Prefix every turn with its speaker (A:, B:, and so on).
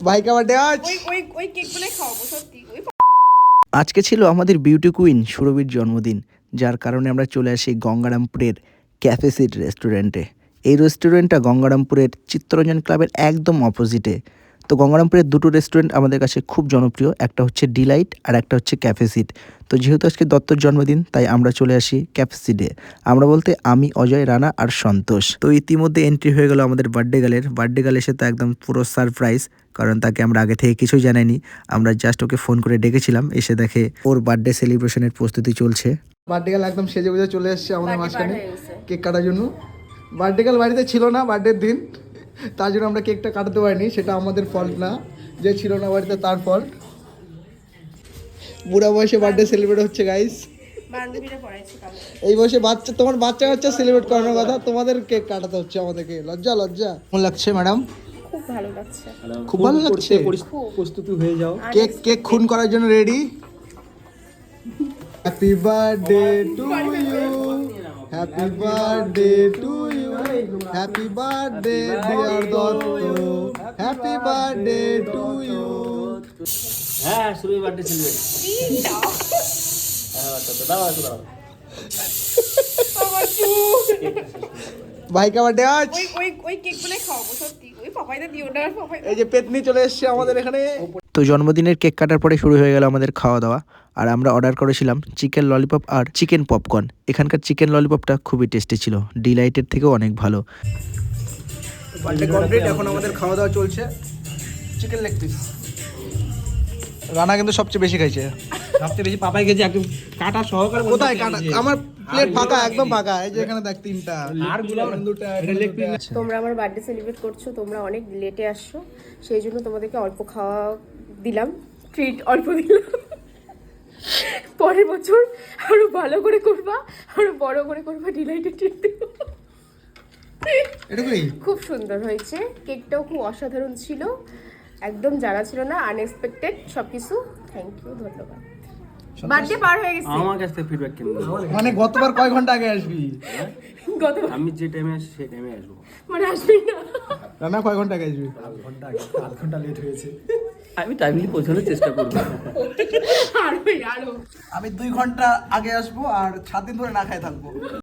A: ভাইকা birthday আজ।
B: ওই cake বানাই খাওয়াবো সত্যি।
A: আজকে ছিল আমাদের বিউটি কুইন সুরভির জন্মদিন, যার কারণে আমরা চলে আসি গঙ্গারামপুরের ক্যাফে সিট রেস্টুরেন্টে। এই রেস্টুরেন্টটা গঙ্গারামপুরের চিত্তরঞ্জন ক্লাবের একদম অপোজিটে। তো গঙ্গারামপুরের দুটো রেস্টুরেন্ট আমাদের কাছে খুব জনপ্রিয়, একটা হচ্ছে ডিলাইট আর একটা হচ্ছে ক্যাফে সিট। তো যেহেতু আজকে দত্তর জন্মদিন, তাই আমরা চলে আসি ক্যাফে সিটে। আমরা বলতে আমি, অজয়, রানা আর সন্তোষ। তো ইতিমধ্যে এন্ট্রি হয়ে গেল আমাদের বার্থডে গার্ল এসে তো একদম পুরো সারপ্রাইজ, কারণ তাকে আমরা আগে থেকে কিছুই জানাইনি। আমরা জাস্ট ওকে ফোন করে ডেকেছিলাম, এসে দেখে ওর বার্থডে সেলিব্রেশনের প্রস্তুতি চলছে। বার্থডে গার্ল একদম সেজে গুজে চলে এসেছে আমাদের মাঝখানে কেক কাটার জন্য। বার্থডে গার্ল বাড়িতে ছিল না বার্থডের দিন, তার জন্য আমরা কেকটা কাটাতে পারিনি। সেটা আমাদের ফল্ট না, যে ছিল না বাড়িতে তার ফল্ট। বুড়া বয়সে বার্থডে সেলিব্রেট হচ্ছে গাইস। এই বয়সে বাচ্চা, তোমার বাচ্চা সেলিব্রেট করানোর কথা, তোমাদের কেক কাটাতে হচ্ছে আমাদেরকে। লজ্জা লজ্জা। কেমন লাগছে ম্যাডাম?
B: খুব ভালো লাগছে।
A: খুব ভালো লাগছে।
C: প্রস্তুতি হয়ে যাও।
A: কেক খুন করার জন্য ready. Happy birthday to you, happy birthday to you, happy birthday dear Dutta, happy birthday to you.
C: হ্যাঁ, শুরু বার্থডে সেলিব্রেট।
A: ভাইকা বার্থডে আজ।
B: ওই কেক বানাই খাওয়াবো সত্যি। ওই পাপাইদা দিও না, পাপাইদা।
A: এই যে পেতনি চলে এসেছে আমাদের এখানে। তো জন্মদিনের কেক কাটার পরে শুরু হয়ে গেল আমাদের খাওয়া দাওয়া। আর আমরা অর্ডার করেছিলাম চিকেন ললিপপ আর চিকেন পপকর্ন। এখানকার চিকেন ললিপপটা খুবই টেস্টি ছিল, ডিলাইটের থেকেও অনেক ভালো। বার্থডে কমপ্লিট, এখন আমাদের খাওয়া দাওয়া চলছে। চিকেন লেগ পিস রানা কিন্তু সবচেয়ে বেশি খাইছে।
C: সবচেয়ে বেশি পাপাই গেছে একদম কাটা সহকারে।
A: কোথায় কাটা? আমার প্লেট ফাঁকা, একদম ফাঁকা। এই যে এখানে দেখ তিনটা
C: আর দুটো লেগ পিস।
B: তোমরা আমার বার্থডে সেলিব্রেট করছো, তোমরা অনেক লেটে আসছো, সেই জন্য তোমাদেরকে অল্প খাওয়া দিলাম, ট্রিট অল্প দিলাম। পরের বছর আরো ভালো করে করবা, আরো বড় করে করবা, ডিলাইটেড ট্রিট দেবো।
A: এটুকুই।
B: খুব সুন্দর হয়েছে, কেকটাও খুব অসাধারণ ছিল, একদম জানা ছিল না, আনএক্সপেক্টেড সবকিছু। থ্যাংক ইউ, ধন্যবাদ। বার্থডে পার হয়ে গেছে।
C: আমার কাছ থেকে ফিডব্যাক কেন?
A: মানে গতবার কয় ঘন্টা আগে আসবি?
B: গতবার
C: আমি যে টাইমে আসি সেই টাইমে আসবো।
B: মানে আসবি না?
A: রানা কয় ঘন্টা আগে আসবি?
C: আধ ঘন্টা লেট হয়েছে। আমি টাইমলি পৌঁছানোর চেষ্টা করবো।
B: আরো
A: আমি 2 ঘন্টা আগে আসবো আর 7 দিন ধরে না খাই থাকবো।